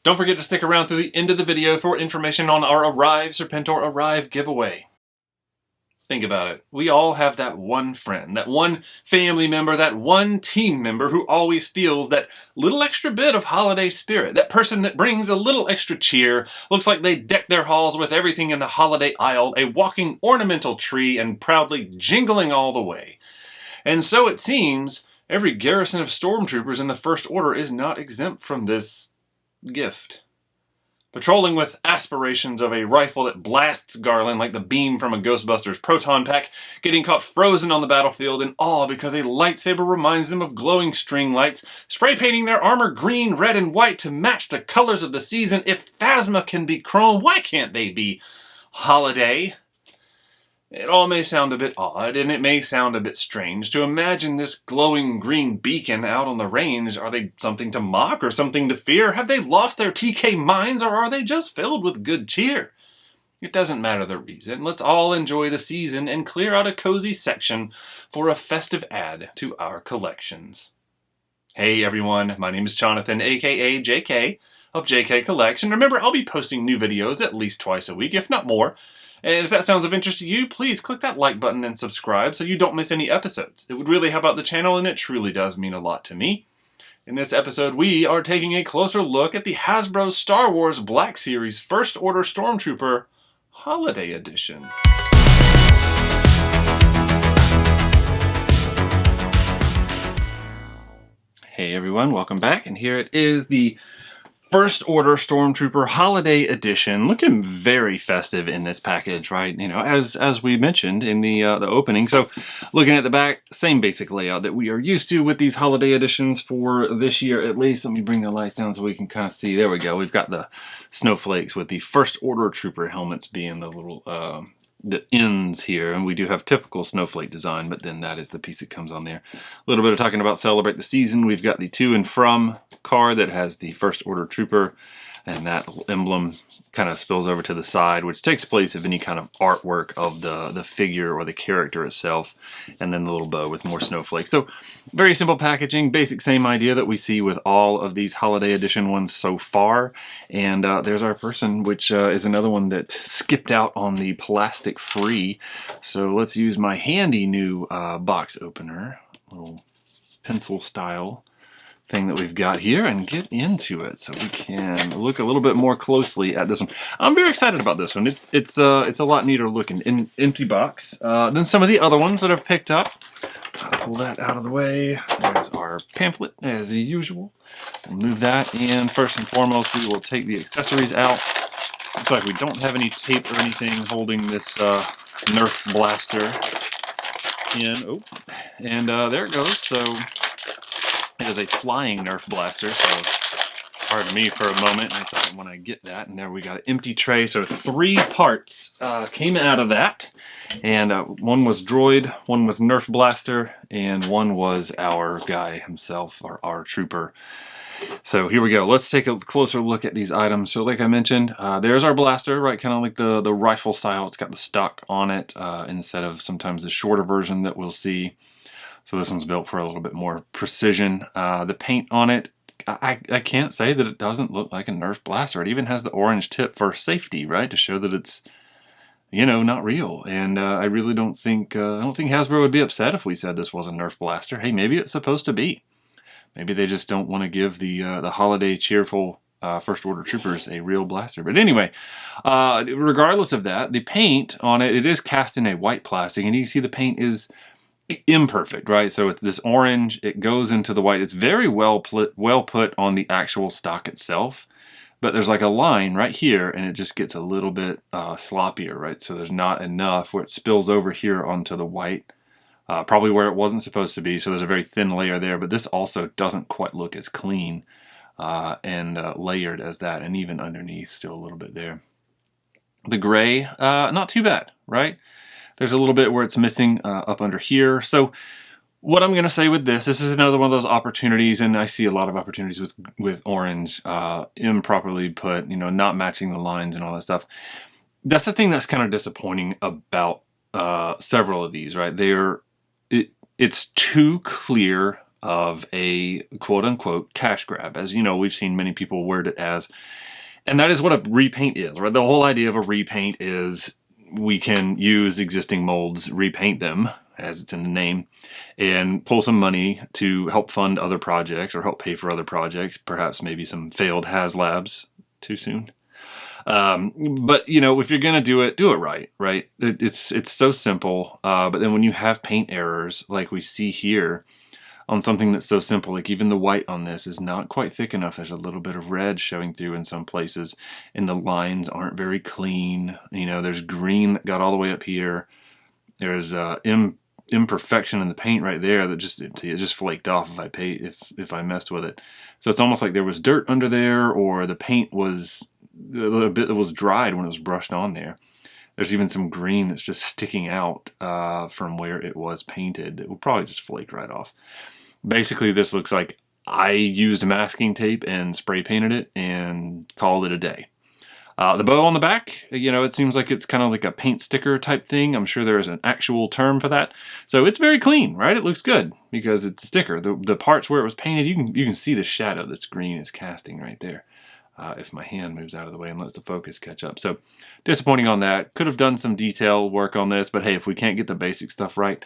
Don't forget to stick around through the end of the video for information on our Arrive Serpentor Arrive giveaway. Think about it. We all have that one friend, that one family member, that one team member who always feels that little extra bit of holiday spirit. That person that brings a little extra cheer, looks like they deck their halls with everything in the holiday aisle, a walking ornamental tree, and proudly jingling all the way. And so it seems every garrison of stormtroopers in the First Order is not exempt from this gift. Patrolling with aspirations of a rifle that blasts Garland like the beam from a Ghostbusters proton pack, getting caught frozen on the battlefield in awe because a lightsaber reminds them of glowing string lights, spray painting their armor green, red, and white to match the colors of the season. If Phasma can be chrome, why can't they be holiday? It all may sound a bit odd, and it may sound a bit strange to imagine this glowing green beacon out on the range. Are they something to mock or something to fear? Have they lost their TK minds, or are they just filled with good cheer? It doesn't matter the reason. Let's all enjoy the season and clear out a cozy section for a festive add to our collections. Hey everyone, my name is Jonathan, aka JK of JK Collection. Remember, I'll be posting new videos at least twice a week, if not more. And if that sounds of interest to you, please click that like button and subscribe so you don't miss any episodes. It would really help out the channel, and it truly does mean a lot to me. In this episode, we are taking a closer look at the Hasbro Star Wars Black Series First Order Stormtrooper Holiday Edition. Hey everyone, welcome back, and here it is, the First Order Stormtrooper Holiday Edition, looking very festive in this package, right? You know, as we mentioned in the opening. So, looking at the back, same basic layout that we are used to with these holiday editions for this year at least. Let me bring the lights down so we can kind of see. There we go. We've got the snowflakes with the First Order Trooper helmets being the little the ends here, and we do have typical snowflake design, but then that is the piece that comes on there. A little bit of talking about Celebrate the Season. We've got the to and from card that has the First Order Trooper, and that emblem kind of spills over to the side, which takes place of any kind of artwork of the figure or the character itself, and then the little bow with more snowflakes. So very simple packaging, basic same idea that we see with all of these holiday edition ones so far. And there's our person, which is another one that skipped out on the plastic free. So let's use my handy new box opener, little pencil style thing that we've got here, and get into it so we can look a little bit more closely at this one. I'm very excited about this one. It's a lot neater looking in empty box than some of the other ones that I've picked up. I'll pull that out of the way. There's our pamphlet as usual. We'll move that in. First and foremost, we will take the accessories out. Looks like we don't have any tape or anything holding this Nerf blaster in. Oh, and there it goes. So it is a flying Nerf blaster, so pardon me for a moment. I thought when I get that, and there we got an empty tray. So 3 parts came out of that, and one was droid, one was Nerf blaster, and one was our guy himself, our trooper. So here we go. Let's take a closer look at these items. So like I mentioned, there's our blaster, right? Kind of like the rifle style. It's got the stock on it instead of sometimes the shorter version that we'll see. So this one's built for a little bit more precision. The paint on it, I can't say that it doesn't look like a Nerf blaster. It even has the orange tip for safety, right? To show that it's, you know, not real. And I really don't think Hasbro would be upset if we said this was a Nerf blaster. Hey, maybe it's supposed to be. Maybe they just don't want to give the holiday cheerful First Order Troopers a real blaster. But anyway, regardless of that, the paint on it, it is cast in a white plastic, and you can see the paint is imperfect, right? So it's this orange, it goes into the white. It's very well put on the actual stock itself, but there's like a line right here, and it just gets a little bit sloppier, right? So there's not enough where it spills over here onto the white, probably where it wasn't supposed to be. So there's a very thin layer there, but this also doesn't quite look as clean and layered as that, and even underneath still a little bit there. The gray, not too bad, right? There's a little bit where it's missing up under here. So what I'm going to say with this is another one of those opportunities, and I see a lot of opportunities with orange, improperly put, you know, not matching the lines and all that stuff. That's the thing that's kind of disappointing about several of these, right? It's too clear of a quote-unquote cash grab, as you know, we've seen many people word it as. And that is what a repaint is, right? The whole idea of a repaint is we can use existing molds, repaint them, as it's in the name, and pull some money to help fund other projects or help pay for other projects, perhaps maybe some failed HasLabs. Too soon. But you know, if you're gonna do it right, right? It's so simple. But then when you have paint errors like we see here on something that's so simple, like even the white on this is not quite thick enough. There's a little bit of red showing through in some places, and the lines aren't very clean. You know, there's green that got all the way up here. There's imperfection in the paint right there that it just flaked off if I messed with it. So it's almost like there was dirt under there, or the paint was a little bit, it was dried when it was brushed on there. There's even some green that's just sticking out from where it was painted that will probably just flake right off. Basically, this looks like I used masking tape and spray painted it and called it a day. The bow on the back, you know, it seems like it's kind of like a paint sticker type thing. I'm sure there is an actual term for that. So it's very clean, right? It looks good because it's a sticker. The parts where it was painted, you can see the shadow that's green is casting right there. If my hand moves out of the way and lets the focus catch up. So disappointing on that. Could have done some detail work on this, but hey, if we can't get the basic stuff right,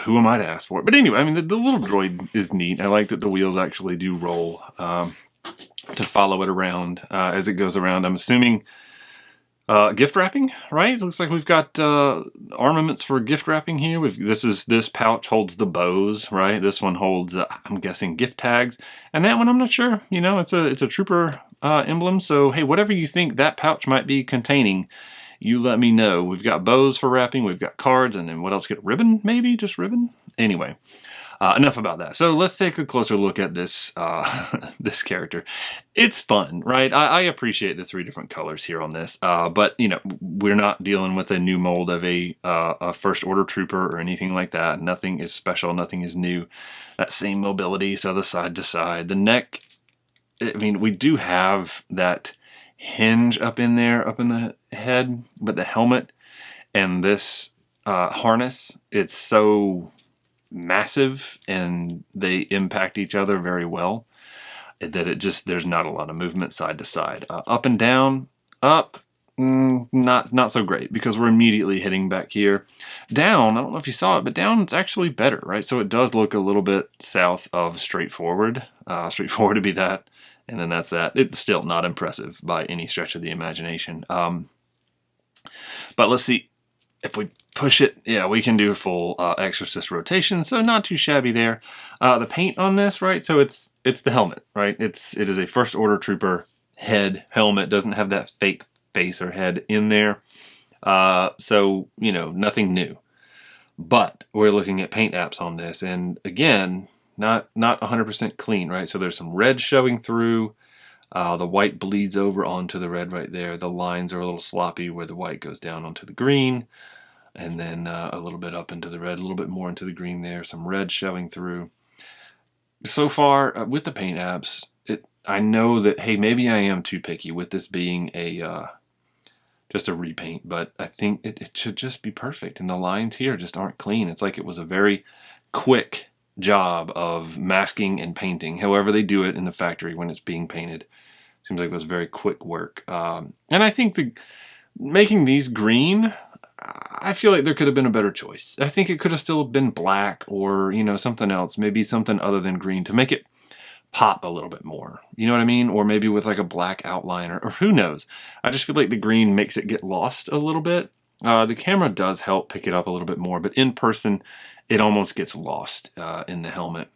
who am I to ask for it? But anyway, I mean, the little droid is neat. I like that the wheels actually do roll to follow it around as it goes around. I'm assuming gift wrapping, right? It looks like we've got armaments for gift wrapping here. This pouch holds the bows, right? This one holds, I'm guessing, gift tags, and that one I'm not sure. You know, it's a trooper emblem. So hey, whatever you think that pouch might be containing, you let me know. We've got bows for wrapping, we've got cards, and then what else? Get ribbon, maybe just ribbon. Anyway. Enough about that. So let's take a closer look at this this character. It's fun, right? I appreciate the 3 different colors here on this, but you know, we're not dealing with a new mold of a first order trooper or anything like that. Nothing is special. Nothing is new. That same mobility, so the side to side, the neck. I mean, we do have that hinge up in there, up in the head, but the helmet and this harness, it's so massive and they impact each other very well that there's not a lot of movement side to side. Up and down, up, not so great because we're immediately hitting back here. Down, I don't know if you saw it, but down it's actually better, right? So it does look a little bit south of straightforward. Straightforward to be that, and then that's that. It's still not impressive by any stretch of the imagination. But let's see. If we push it, yeah, we can do full exorcist rotation, so not too shabby there. The paint on this, right? So it's the helmet, right? It is a first order trooper helmet. Doesn't have that fake face or head in there. So you know, nothing new. But we're looking at paint apps on this, and again, not 100% clean, right? So there's some red showing through. The white bleeds over onto the red right there. The lines are a little sloppy where the white goes down onto the green, and then a little bit up into the red, a little bit more into the green there. Some red showing through. So far, with the paint apps, I know that, hey, maybe I am too picky with this being just a repaint, but I think it should just be perfect. And the lines here just aren't clean. It's like it was a very quick job of masking and painting, however they do it in the factory when it's being painted. Seems like it was very quick work. And I think making these green, I feel like there could have been a better choice. I think it could have still been black or, you know, something else, maybe something other than green to make it pop a little bit more. You know what I mean? Or maybe with like a black outline or who knows. I just feel like the green makes it get lost a little bit. The camera does help pick it up a little bit more, but in person, it almost gets lost in the helmet.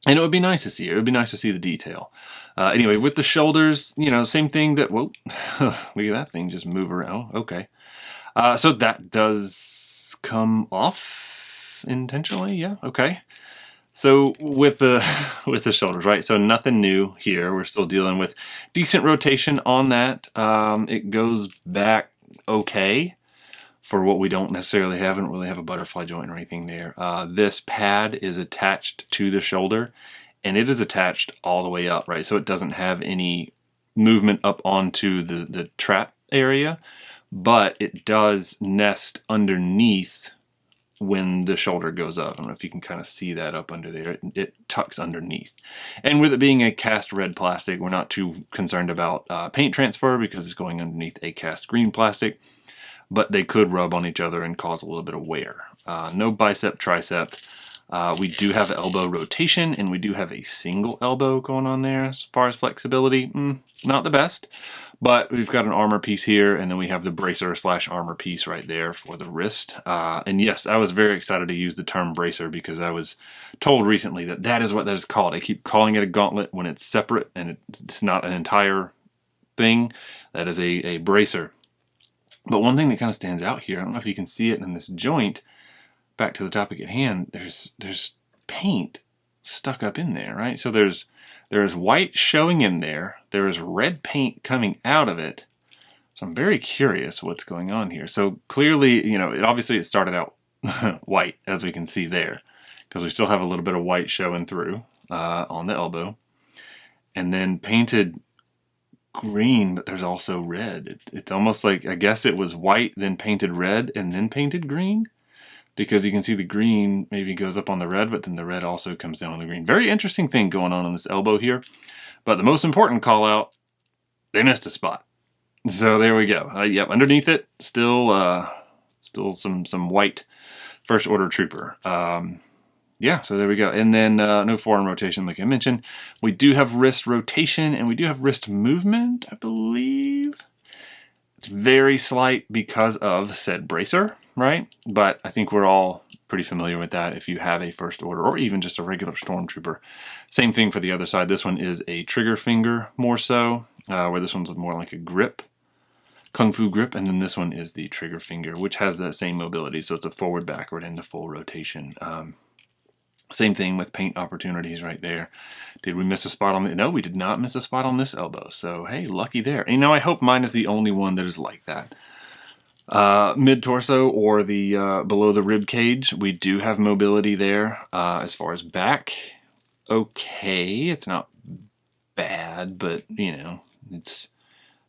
And it would be nice to see it. It would be nice to see the detail. Anyway, with the shoulders, you know, same thing that, whoa, look at that thing just move around. Okay. So that does come off intentionally. Yeah. Okay. So with the shoulders, right? So nothing new here. We're still dealing with decent rotation on that. It goes back okay for what we don't necessarily have. I don't really have a butterfly joint or anything there. This pad is attached to the shoulder, and it is attached all the way up, right? So it doesn't have any movement up onto the trap area, but it does nest underneath when the shoulder goes up. I don't know if you can kind of see that up under there. It tucks underneath. And with it being a cast red plastic, we're not too concerned about paint transfer because it's going underneath a cast green plastic, but they could rub on each other and cause a little bit of wear. No bicep, tricep. We do have elbow rotation, and we do have a single elbow going on there. As far as flexibility, not the best, but we've got an armor piece here, and then we have the bracer / armor piece right there for the wrist. And yes, I was very excited to use the term bracer because I was told recently that that is what that is called. I keep calling it a gauntlet when it's separate and it's not an entire thing. That is a bracer. But one thing that kind of stands out here, I don't know if you can see it in this joint, back to the topic at hand, there's paint stuck up in there, right? So there is white showing in there. There is red paint coming out of it. So I'm very curious what's going on here. So clearly, you know, obviously it started out white, as we can see there, because we still have a little bit of white showing through on the elbow. And then painted green, but there's also red. It's almost like, I guess it was white, then painted red, and then painted green. Because you can see the green maybe goes up on the red, but then the red also comes down on the green. Very interesting thing going on this elbow here. But the most important call out, they missed a spot. So there we go. Yep, underneath it, still some white first order trooper. Yeah, so there we go. And then no forearm rotation like I mentioned. We do have wrist rotation, and we do have wrist movement, I believe. It's very slight because of said bracer, right? But I think we're all pretty familiar with that if you have a first order or even just a regular Stormtrooper. Same thing for the other side. This one is a trigger finger more so, where this one's more like a grip, Kung Fu grip, and then this one is the trigger finger, which has that same mobility. So it's a forward, backward, and the full rotation. Same thing with paint opportunities right there. Did we miss a spot on it? No, we did not miss a spot on this elbow. So, hey, lucky there. You know, I hope mine is the only one that is like that. Mid-torso or the below the rib cage, we do have mobility there. As far as back, okay. It's not bad, but, you know,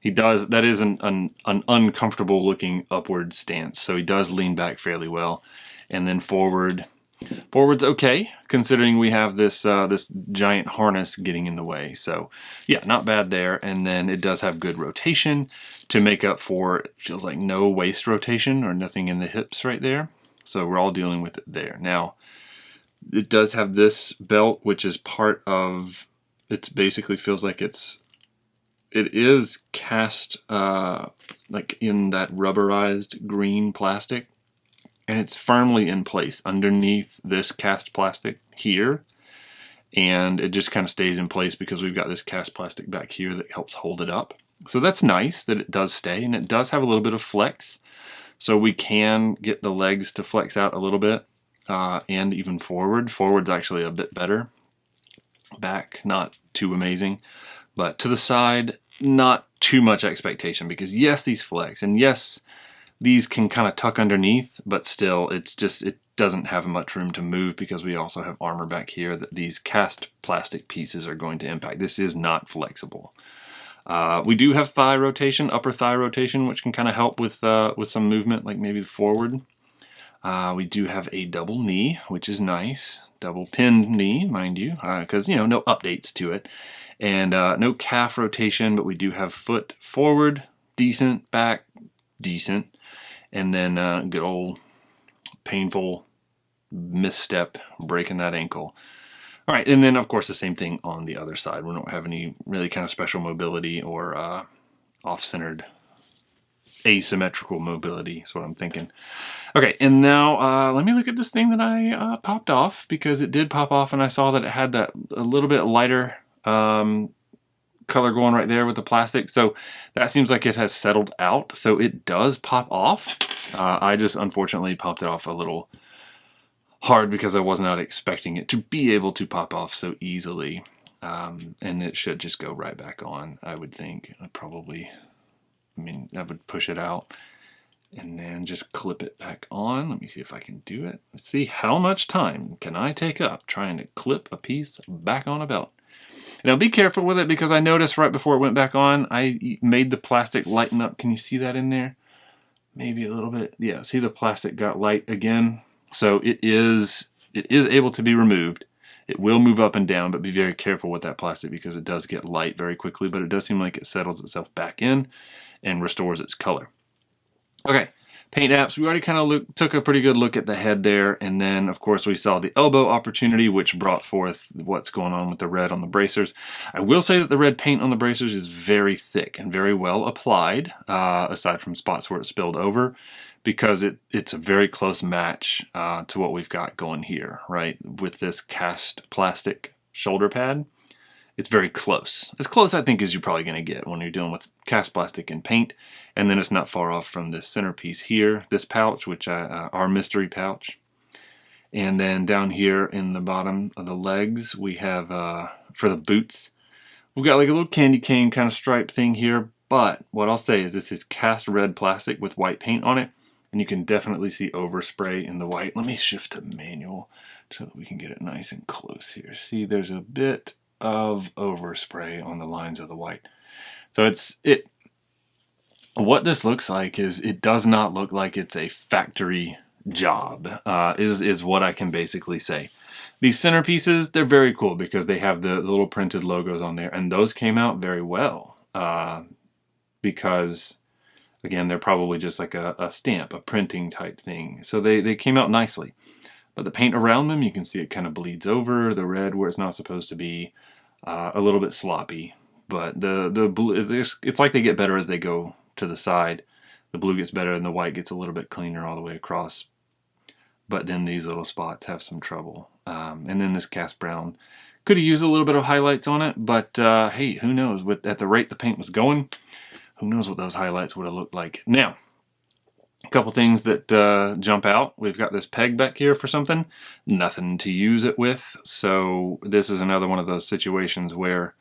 that is an uncomfortable looking upward stance. So he does lean back fairly well. And then forward's okay, considering we have this this giant harness getting in the way. So yeah, not bad there. And then it does have good rotation to make up for, it feels like no waist rotation or nothing in the hips right there. So we're all dealing with it there. Now, it does have this belt, which is part of, it basically feels like it is cast like in that rubberized green plastic. And it's firmly in place underneath this cast plastic here. And it just kind of stays in place because we've got this cast plastic back here that helps hold it up. So that's nice that it does stay. And it does have a little bit of flex. So we can get the legs to flex out a little bit and even forward. Forward's actually a bit better. Back, not too amazing. But to the side, not too much expectation because yes, these flex. And yes, these can kind of tuck underneath, but still, it doesn't have much room to move because we also have armor back here that these cast plastic pieces are going to impact. This is not flexible. We do have thigh rotation, upper thigh rotation, which can kind of help with some movement, like maybe forward. We do have a double knee, which is nice. Double pinned knee, mind you, because, you know, no updates to it. And no calf rotation, but we do have foot forward, decent, back, decent. And then good old painful misstep, breaking that ankle. All right, and then of course the same thing on the other side. We don't have any really kind of special mobility or off-centered asymmetrical mobility is what I'm thinking. Okay, and now let me look at this thing that I popped off because it did pop off and I saw that it had that a little bit lighter color going right there with the plastic. So that seems like it has settled out. So it does pop off. I just unfortunately popped it off a little hard because I was not expecting it to be able to pop off so easily. And it should just go right back on, I would think. I would push it out and then just clip it back on. Let me see if I can do it. Let's see how much time can I take up trying to clip a piece back on a belt. Now be careful with it because I noticed right before it went back on, I made the plastic lighten up. Can you see that in there? Maybe a little bit. Yeah, see the plastic got light again. So it is able to be removed. It will move up and down, but be very careful with that plastic because it does get light very quickly, but it does seem like it settles itself back in and restores its color. Okay, paint apps. We already kind of took a pretty good look at the head there, and then of course we saw the elbow opportunity, which brought forth what's going on with the red on the bracers. I will say that the red paint on the bracers is very thick and very well applied, aside from spots where it spilled over, because it's a very close match to what we've got going here, right? With this cast plastic shoulder pad, it's very close. As close, I think, as you're probably going to get when you're dealing with cast plastic and paint. And then it's not far off from this centerpiece here, this pouch, which our mystery pouch. And then down here in the bottom of the legs, we have, for the boots, we've got like a little candy cane kind of stripe thing here. But what I'll say is this is cast red plastic with white paint on it. And you can definitely see overspray in the white. Let me shift to manual so that we can get it nice and close here. See, there's a bit of overspray on the lines of the white. So what this looks like is it does not look like it's a factory job, is what I can basically say. These centerpieces, they're very cool because they have the little printed logos on there, and those came out very well because, again, they're probably just like a stamp, a printing type thing. So they came out nicely. But the paint around them, you can see it kind of bleeds over. The red where it's not supposed to be, a little bit sloppy. But the blue, it's like they get better as they go to the side. The blue gets better and the white gets a little bit cleaner all the way across. But then these little spots have some trouble. And then this cast brown could have used a little bit of highlights on it. But hey, who knows? At the rate the paint was going, who knows what those highlights would have looked like. Now, a couple things that jump out. We've got this peg back here for something. Nothing to use it with. So this is another one of those situations where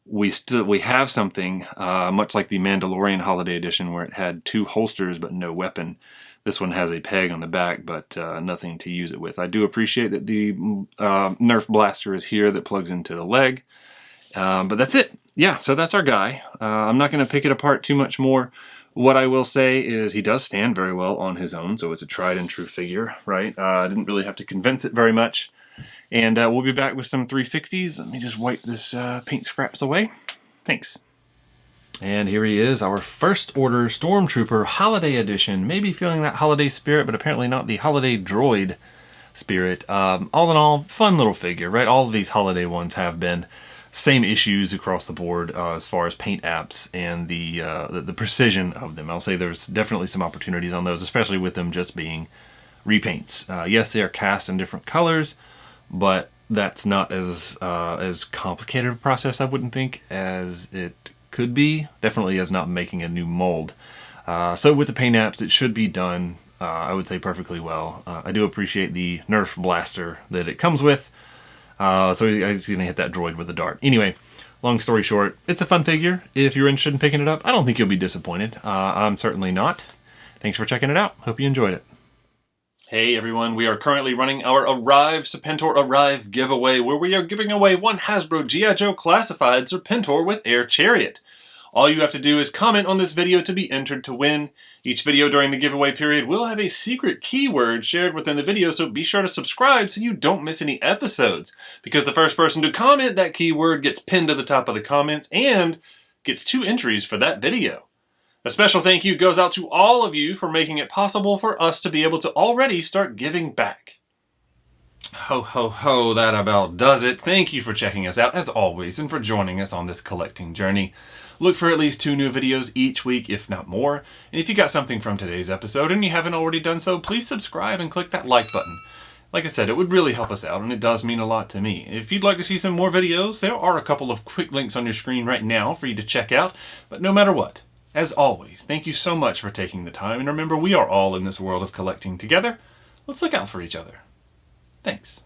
we have something much like the Mandalorian Holiday Edition where it had 2 holsters but no weapon. This one has a peg on the back but nothing to use it with. I do appreciate that the Nerf blaster is here that plugs into the leg. But that's it. Yeah, so that's our guy. I'm not going to pick it apart too much more. What I will say is he does stand very well on his own, so it's a tried and true figure, right? I didn't really have to convince it very much. And we'll be back with some 360s. Let me just wipe this paint scraps away. Thanks. And here he is, our first order Stormtrooper Holiday Edition. Maybe feeling that holiday spirit, but apparently not the holiday droid spirit. All in all, fun little figure, right? All of these holiday ones have been. Same issues across the board as far as paint apps and the precision of them. I'll say there's definitely some opportunities on those, especially with them just being repaints. Yes, they are cast in different colors, but that's not as complicated a process, I wouldn't think, as it could be. Definitely as not making a new mold. So with the paint apps, it should be done, I would say, perfectly well. I do appreciate the Nerf blaster that it comes with. So he's going to hit that droid with a dart. Anyway, long story short, it's a fun figure. If you're interested in picking it up, I don't think you'll be disappointed. I'm certainly not. Thanks for checking it out. Hope you enjoyed it. Hey everyone, we are currently running our Arrive Serpentor Arrive giveaway, where we are giving away one Hasbro G.I. Joe Classified Serpentor with Air Chariot. All you have to do is comment on this video to be entered to win. Each video during the giveaway period will have a secret keyword shared within the video, so be sure to subscribe so you don't miss any episodes. Because the first person to comment that keyword gets pinned to the top of the comments and gets 2 entries for that video. A special thank you goes out to all of you for making it possible for us to be able to already start giving back. Ho ho ho, that about does it. Thank you for checking us out as always and for joining us on this collecting journey. Look for at least 2 new videos each week, if not more. And if you got something from today's episode and you haven't already done so, please subscribe and click that like button. Like I said, it would really help us out and it does mean a lot to me. If you'd like to see some more videos, there are a couple of quick links on your screen right now for you to check out. But no matter what, as always, thank you so much for taking the time. And remember, we are all in this world of collecting together. Let's look out for each other. Thanks.